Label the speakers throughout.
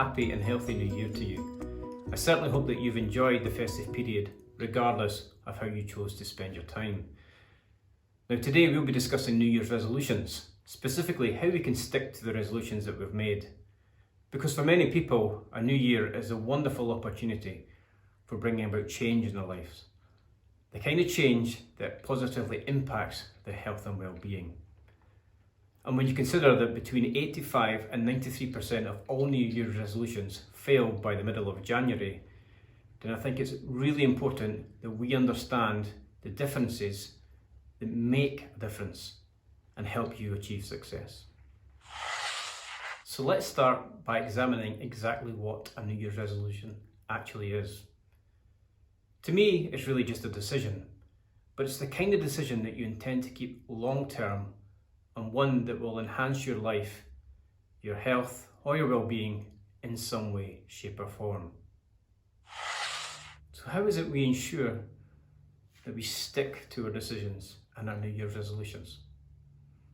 Speaker 1: happy and healthy new year to you. I certainly hope that you've enjoyed the festive period, regardless of how you chose to spend your time. Now today we'll be discussing New Year's resolutions, specifically how we can stick to the resolutions that we've made. Because for many people, a new year is a wonderful opportunity for bringing about change in their lives. The kind of change that positively impacts their health and well-being. And when you consider that between 85 and 93% of all New Year's resolutions fail by the middle of January, then I think it's really important that we understand the differences that make a difference and help you achieve success. So let's start by examining exactly what a New Year's resolution actually is. To me, it's really just a decision, but it's the kind of decision that you intend to keep long-term and one that will enhance your life, your health, or your well-being in some way, shape or form. So how is it we ensure that we stick to our decisions and our New Year's resolutions?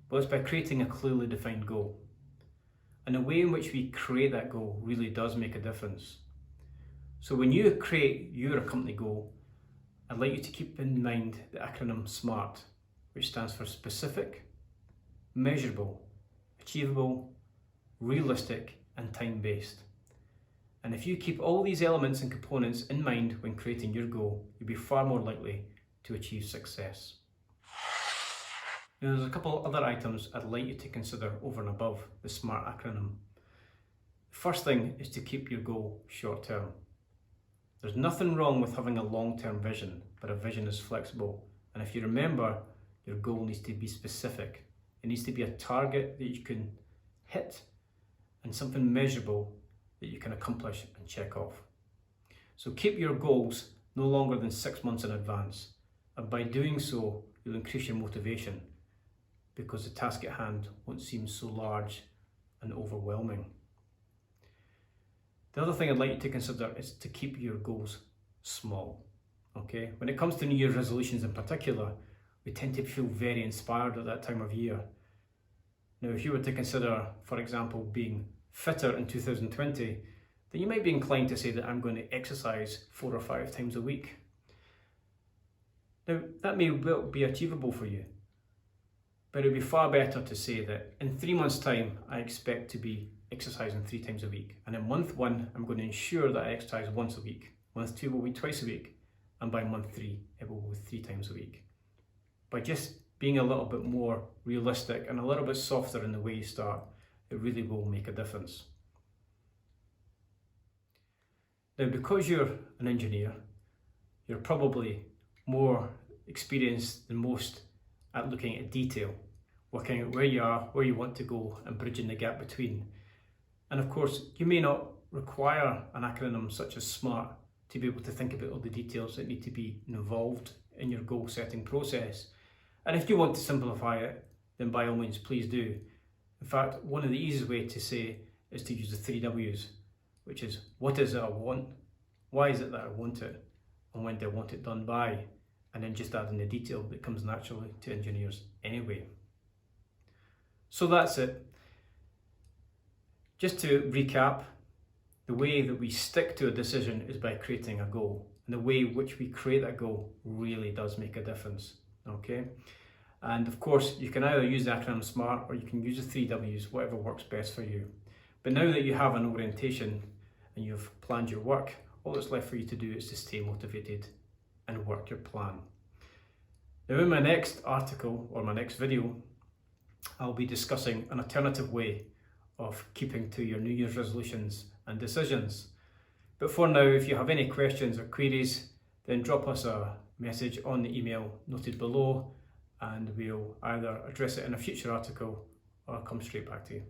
Speaker 1: Well, it's by creating a clearly defined goal. And the way in which we create that goal really does make a difference. So when you create your company goal, I'd like you to keep in mind the acronym SMART, which stands for specific, measurable, achievable, realistic, and time-based. And if you keep all these elements and components in mind when creating your goal, you'll be far more likely to achieve success. Now, there's a couple other items I'd like you to consider over and above the SMART acronym. The first thing is to keep your goal short-term. There's nothing wrong with having a long-term vision, but a vision is flexible. And if you remember, your goal needs to be specific. It needs to be a target that you can hit and something measurable that you can accomplish and check off. So keep your goals no longer than 6 months in advance. And by doing so, you'll increase your motivation because the task at hand won't seem so large and overwhelming. The other thing I'd like you to consider is to keep your goals small. Okay? When it comes to New Year's resolutions in particular, we tend to feel very inspired at that time of year. Now, if you were to consider, for example, being fitter in 2020, then you might be inclined to say that I'm going to exercise 4 or 5 times a week. Now, that may well be achievable for you, but it would be far better to say that in 3 months' time, I expect to be exercising 3 times a week. And in month 1, I'm going to ensure that I exercise once a week. Month 2 will be twice a week. And by month 3, it will be 3 times a week. By just being a little bit more realistic and a little bit softer in the way you start, it really will make a difference. Now, because you're an engineer, you're probably more experienced than most at looking at detail, working out where you are, where you want to go, and bridging the gap between. And of course, you may not require an acronym such as SMART to be able to think about all the details that need to be involved in your goal setting process. And if you want to simplify it, then by all means, please do. In fact, one of the easiest ways to say is to use the 3 W's, which is what is it I want, why is it that I want it, and when do I want it done by, and then just add in the detail that comes naturally to engineers anyway. So that's it. Just to recap, the way that we stick to a decision is by creating a goal. And the way in which we create that goal really does make a difference. Okay? And of course, you can either use the acronym SMART or you can use the 3 W's, whatever works best for you. But now that you have an orientation and you've planned your work, all that's left for you to do is to stay motivated and work your plan. Now, in my next article or my next video, I'll be discussing an alternative way of keeping to your New Year's resolutions and decisions. But for now, if you have any questions or queries, then drop us a message on the email noted below and we'll either address it in a future article or come straight back to you.